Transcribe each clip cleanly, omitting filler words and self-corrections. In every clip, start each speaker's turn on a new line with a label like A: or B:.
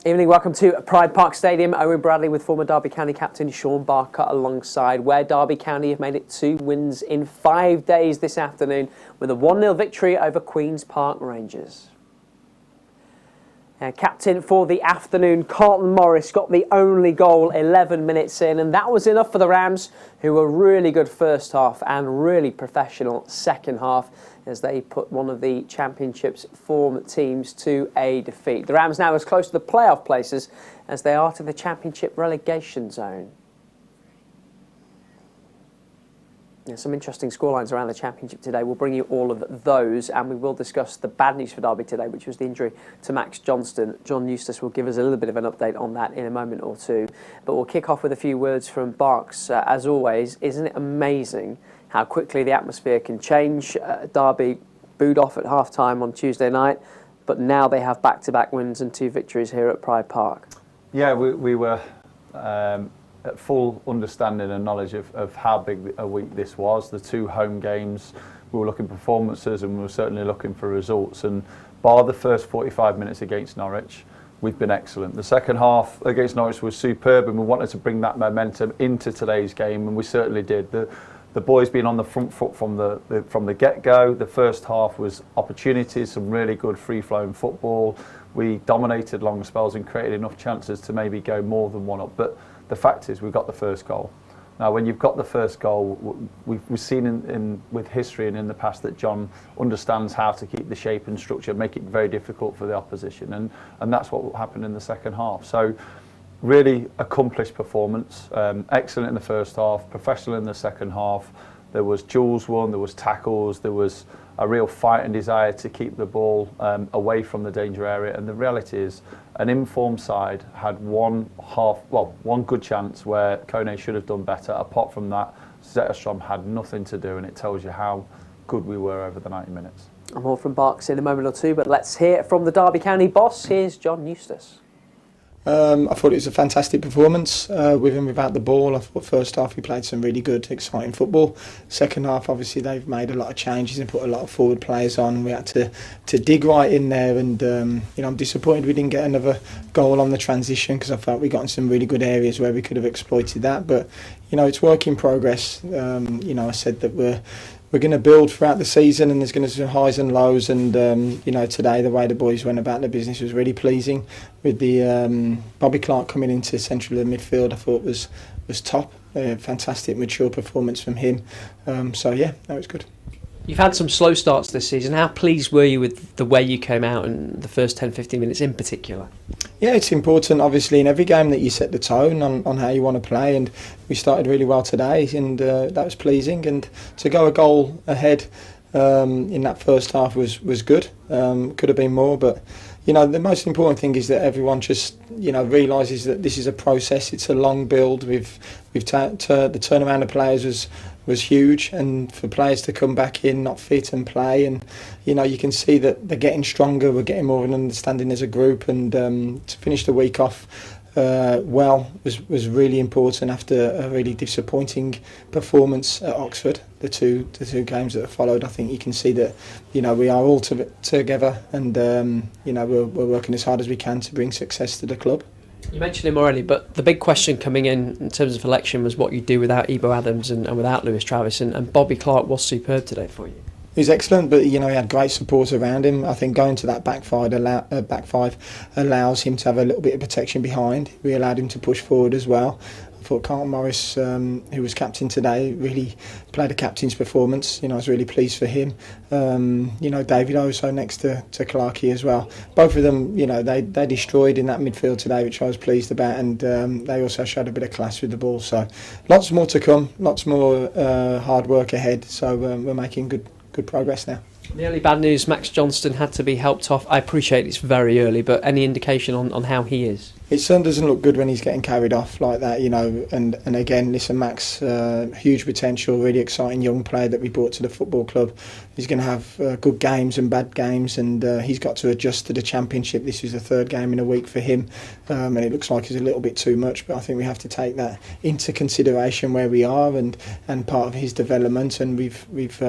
A: Evening, welcome to Pride Park Stadium. Owen Bradley with former Derby County captain Shaun Barker alongside, where Derby County have made it 2 wins in 5 days this afternoon with a 1-0 victory over Queen's Park Rangers. Captain for the afternoon, Carlton Morris, got the only goal 11 minutes in, and that was enough for the Rams, who were really good first half and really professional second half as they put one of the Championship's form teams to a defeat. The Rams now as close to the playoff places as they are to the Championship relegation zone. There's some interesting scorelines around the Championship today. We'll bring you all of those, and we will discuss the bad news for Derby today, which was the injury to Max Johnston. John Eustace will give us a little bit of an update on that in a moment or two. But we'll kick off with a few words from Barks. As always, isn't it amazing how quickly the atmosphere can change? Derby booed off at half-time on Tuesday night, but now they have back-to-back wins and 2 victories here at Pride Park.
B: Yeah, we were at full understanding and knowledge of how big a week this was. The 2 home games, we were looking for performances and we were certainly looking for results. And bar the first 45 minutes against Norwich, we've been excellent. The second half against Norwich was superb, and we wanted to bring that momentum into today's game, and we certainly did. The boys being on the front foot from the get-go. The first half was opportunities, some really good free-flowing football. We dominated long spells and created enough chances to maybe go more than one up. But the fact is, we got the first goal. Now, when you've got the first goal, we've seen with history and in the past that John understands how to keep the shape and structure, make it very difficult for the opposition, and that's what happened in the second half. So, really accomplished performance, excellent in the first half, professional in the second half. There was duels won, there was tackles, there was a real fight and desire to keep the ball away from the danger area. And the reality is, an informed side had one good chance where Kone should have done better. Apart from that, Zetterstrom had nothing to do, and it tells you how good we were over the 90 minutes.
A: And more from Barks in a moment or two, but let's hear from the Derby County boss. Here's John Eustace.
C: I thought it was a fantastic performance with and without the ball. I thought first half we played some really good, exciting football. Second half, obviously, they've made a lot of changes and put a lot of forward players on. We had to dig right in there, and I'm disappointed we didn't get another goal on the transition, because I felt we got in some really good areas where we could have exploited that. But it's work in progress. I said that we're going to build throughout the season, and there's going to be some highs and lows, and today the way the boys went about their business was really pleasing, with the Bobby Clark coming into central of the midfield. I thought was top. Fantastic mature performance from him, that was good.
A: You've had some slow starts this season. How pleased were you with the way you came out in the first 10-15 minutes in particular?
C: Yeah, it's important, obviously, in every game that you set the tone on how you want to play, and we started really well today, and that was pleasing. And to go a goal ahead in that first half was good. Could have been more, but the most important thing is that everyone just realises that this is a process. It's a long build. The turnaround of players was huge, and for players to come back in not fit and play, and you can see that they're getting stronger. We're getting more of an understanding as a group, and to finish the week off was really important after a really disappointing performance at Oxford. The two games that have followed, I think you can see that we are all together, and we're working as hard as we can to bring success to the club.
A: You mentioned him already, but the big question coming in terms of election was what you do without Ebo Adams and without Lewis Travis, and Bobby Clark was superb today for you.
C: He was excellent, but he had great support around him. I think going to that back five allows him to have a little bit of protection behind. We allowed him to push forward as well. I thought Carlton Morris, who was captain today, really played a captain's performance. I was really pleased for him. David also next to Clarkey as well. Both of them, they destroyed in that midfield today, which I was pleased about, and they also showed a bit of class with the ball. So lots more to come, lots more hard work ahead. So we're making good progress now.
A: The early bad news, Max Johnston had to be helped off. I appreciate it's very early, but any indication on how he is?
C: It certainly doesn't look good when he's getting carried off like that, you know. And again, listen, Max, huge potential, really exciting young player that we brought to the football club. He's going to have good games and bad games, and he's got to adjust to the Championship. This is the third game in a week for him, and it looks like it's a little bit too much. But I think we have to take that into consideration where we are and part of his development. And we've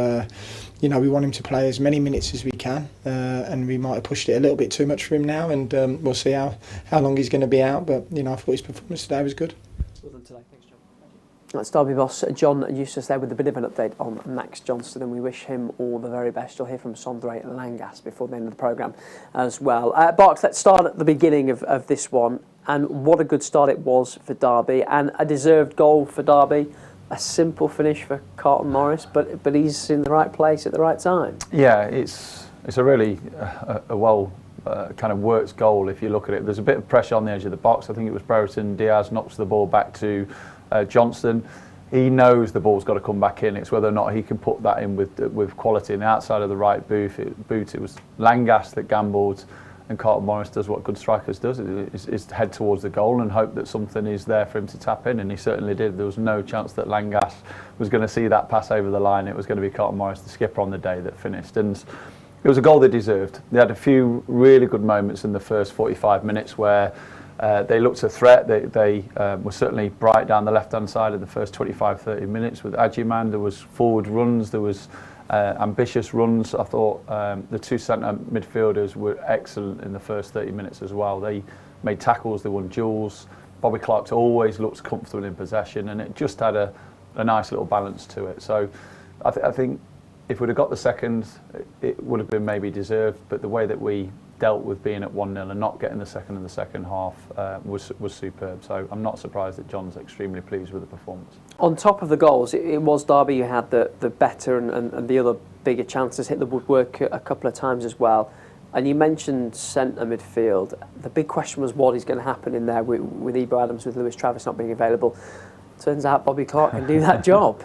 C: you know, we want him to play as many minutes as we can, and we might have pushed it a little bit too much for him now, and we'll see how long he's going to be out. But you know, I thought his performance today was good.
A: Well done today. Thanks, John. That's Derby boss John Eustace there with a bit of an update on Max Johnston, and we wish him all the very best. You'll hear from Sondre Langas before the end of the programme as well. Barks, let's start at the beginning of this one, and what a good start it was for Derby, and a deserved goal for Derby. A simple finish for Carlton Morris, but he's in the right place at the right time.
B: Yeah, it's a really well kind of worked goal if you look at it. There's a bit of pressure on the edge of the box. I think it was Brereton Diaz knocks the ball back to Johnston. He knows the ball's got to come back in. It's whether or not he can put that in with quality. And the outside of the right boot, it was Langas that gambled, and Carlton Morris does what good strikers does, is head towards the goal and hope that something is there for him to tap in, and he certainly did. There was no chance that Langas was going to see that pass over the line. It was going to be Carlton Morris, the skipper on the day, that finished, and it was a goal they deserved. They had a few really good moments in the first 45 minutes where they looked a threat. They were certainly bright down the left-hand side of the first 25-30 minutes with Ajiman. There was forward runs, there was ambitious runs. I thought the two centre midfielders were excellent in the first 30 minutes as well. They made tackles, they won duels. Bobby Clark's always looked comfortable in possession, and it just had a nice little balance to it. So I think if we'd have got the second, it would have been maybe deserved, but the way that we dealt with being at 1-0 and not getting the second in the second half was superb. So I'm not surprised that John's extremely pleased with the performance. On
A: top of the goals, it was Derby who had the better and the other bigger chances, hit the woodwork a couple of times as well. And you mentioned centre midfield. The big question was what is going to happen in there with Ebo Adams, with Lewis Travis not being available. Turns out Bobby Clark can do that job.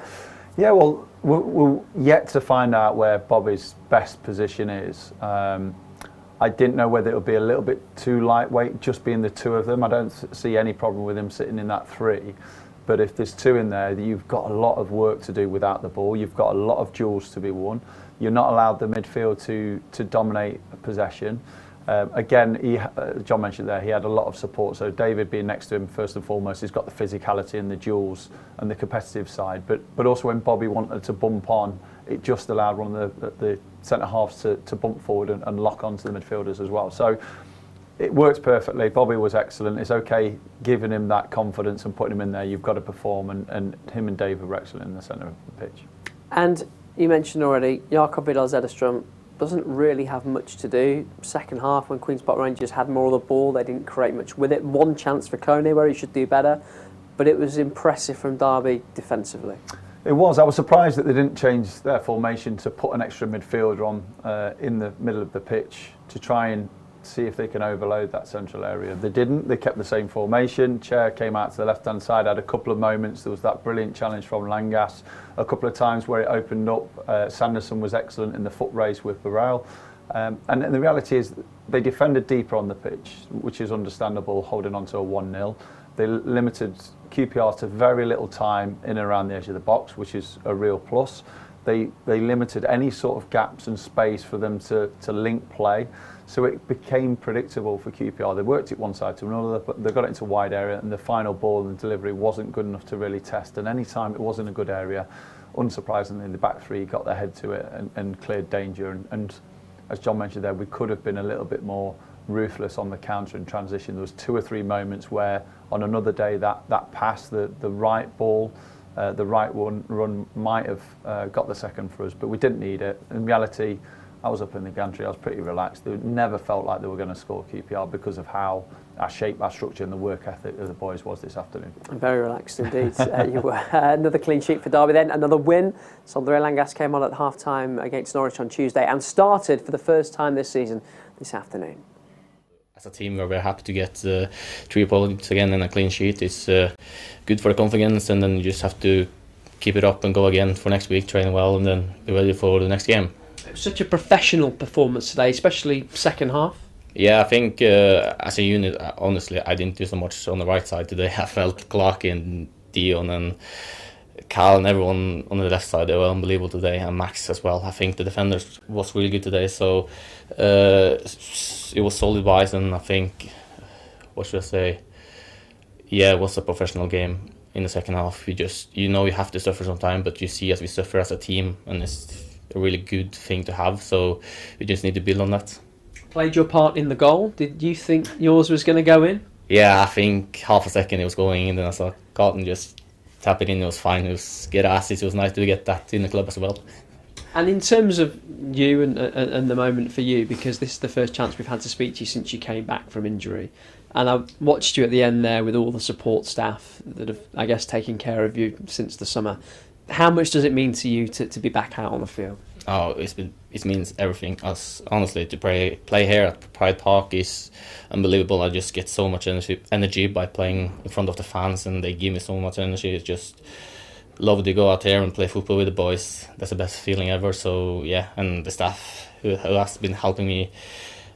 B: Yeah, well, we're yet to find out where Bobby's best position is. I didn't know whether it would be a little bit too lightweight, just being the two of them. I don't see any problem with him sitting in that three. But if there's two in there, you've got a lot of work to do without the ball. You've got a lot of duels to be won. You're not allowed the midfield to dominate possession. Again, John mentioned there, he had a lot of support. So David being next to him, first and foremost, he's got the physicality and the duels and the competitive side. But also when Bobby wanted to bump on, it just allowed one of the centre-halves to bump forward and lock onto the midfielders as well. So it worked perfectly. Bobby was excellent. It's okay giving him that confidence and putting him in there. You've got to perform, and him and David were excellent in the centre of the pitch.
A: And you mentioned already, Jakob Vidal-Zederstrom doesn't really have much to do. Second half, when Queen's Park Rangers had more of the ball, they didn't create much with it. One chance for Kone where he should do better, but it was impressive from Derby defensively.
B: It was. I was surprised that they didn't change their formation to put an extra midfielder on in the middle of the pitch to try and see if they can overload that central area. They didn't. They kept the same formation. Chair came out to the left-hand side, had a couple of moments. There was that brilliant challenge from Langas. A couple of times where it opened up. Sanderson was excellent in the foot race with Burrell. And the reality is they defended deeper on the pitch, which is understandable, holding on to a 1-0. They limited QPR to very little time in and around the edge of the box, which is a real plus. They limited any sort of gaps and space for them to link play. So it became predictable for QPR. They worked it one side to another, but they got it into a wide area, and the final ball and delivery wasn't good enough to really test. And any time it wasn't a good area, unsurprisingly, the back three got their head to it and cleared danger. And as John mentioned there, we could have been a little bit more ruthless on the counter and transition. There was 2 or 3 moments where on another day that pass, the right ball, the right one run might have got the second for us, but we didn't need it. In reality, I was up in the gantry, I was pretty relaxed. They never felt like they were going to score QPR because of how our shape, our structure and the work ethic of the boys was this afternoon.
A: Very relaxed indeed. You were. Another clean sheet for Derby then, another win. Sondre Langas came on at half-time against Norwich on Tuesday and started for the first time this season this afternoon.
D: As a team, we're very happy to get 3 points again and a clean sheet. It's good for the confidence, and then you just have to keep it up and go again for next week, train well, and then be ready for the next game.
A: It was such a professional performance today, especially second half.
D: Yeah, I think as a unit, honestly, I didn't do so much on the right side today. I felt Clark and Dion and Cal and everyone on the left side, they were unbelievable today, and Max as well. I think the defenders was really good today, so it was solid wise, and I think, what should I say, yeah, it was a professional game in the second half. You have to suffer some time, but you see as we suffer as a team, and it's a really good thing to have, so we just need to build on that.
A: Played your part in the goal. Did you think yours was going to go in?
D: Yeah, I think half a second it was going in, then I saw Carlton just tap it in. It was fine. It was good assist. It was nice to get that in the club as well.
A: And in terms of you and the moment for you, because this is the first chance we've had to speak to you since you came back from injury, and I watched you at the end there with all the support staff that have, I guess, taken care of you since the summer. How much does it mean to you to be back out on the field?
D: Oh, it means everything. Honestly, to play here at Pride Park is unbelievable. I just get so much energy by playing in front of the fans, and they give me so much energy. It's just love to go out there and play football with the boys. That's the best feeling ever. So yeah, and the staff who has been helping me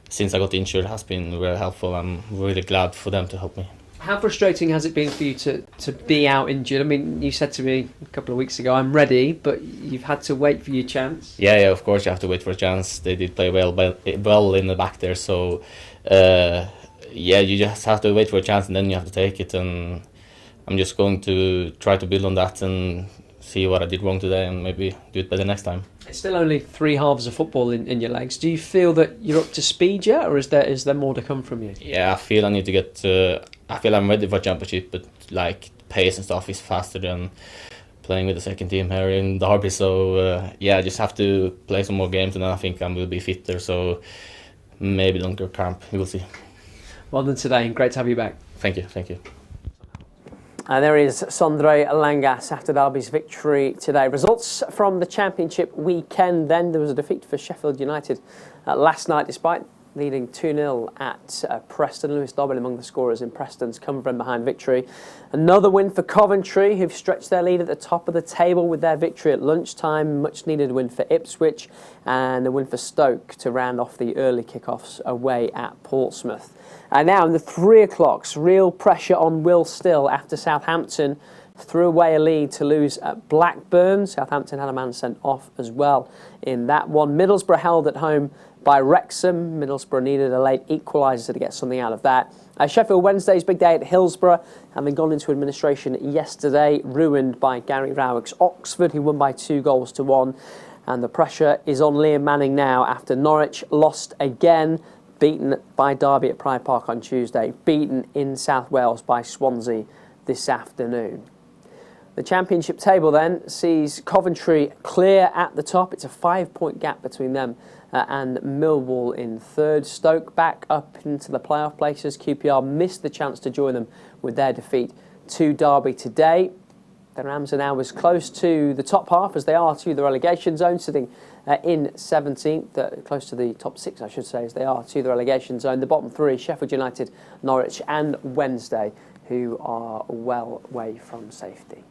D: since I got injured has been very helpful. I'm really glad for them to help me.
A: How frustrating has it been for you to be out injured? I mean, you said to me a couple of weeks ago, I'm ready, but you've had to wait for your chance.
D: Yeah, of course you have to wait for a chance. They did play well in the back there, so you just have to wait for a chance and then you have to take it. And I'm just going to try to build on that and see what I did wrong today and maybe do it better next time.
A: It's still only 3 halves of football in your legs. Do you feel that you're up to speed yet, or is there more to come from you?
D: Yeah, I feel I need to get. I feel I'm ready for championship, but like pace and stuff is faster than playing with the second team here in Derby. So I just have to play some more games, and then I think I will be fitter. So maybe don't go camp. We will see.
A: Well done today, and great to have you back.
D: Thank you.
A: There is Sondre Langas after Derby's victory today. Results from the Championship weekend then. There was a defeat for Sheffield United last night, despite leading 2-0 at Preston. Lewis Dobbin among the scorers in Preston's come-from-behind victory. Another win for Coventry, who've stretched their lead at the top of the table with their victory at lunchtime. Much-needed win for Ipswich, and a win for Stoke to round off the early kick-offs away at Portsmouth. And now in the 3 o'clocks, real pressure on Will Still after Southampton threw away a lead to lose at Blackburn. Southampton had a man sent off as well in that one. Middlesbrough held at home by Wrexham. Middlesbrough needed a late equaliser to get something out of that. Sheffield Wednesday's big day at Hillsborough, having gone into administration yesterday, ruined by Gary Rowick's Oxford, who won by 2-1. And the pressure is on Liam Manning now after Norwich lost again, beaten by Derby at Pride Park on Tuesday, beaten in South Wales by Swansea this afternoon. The Championship table then sees Coventry clear at the top. It's a 5-point gap between them and Millwall in third. Stoke back up into the playoff places. QPR missed the chance to join them with their defeat to Derby today. The Rams are now as close to the top half as they are to the relegation zone, sitting in 17th, close to the top 6, I should say, as they are to the relegation zone. The bottom 3, Sheffield United, Norwich and Wednesday, who are well away from safety.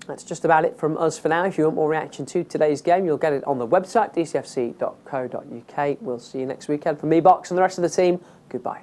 A: That's just about it from us for now. If you want more reaction to today's game, you'll get it on the website, dcfc.co.uk. We'll see you next weekend. From me, Barks, and the rest of the team, goodbye.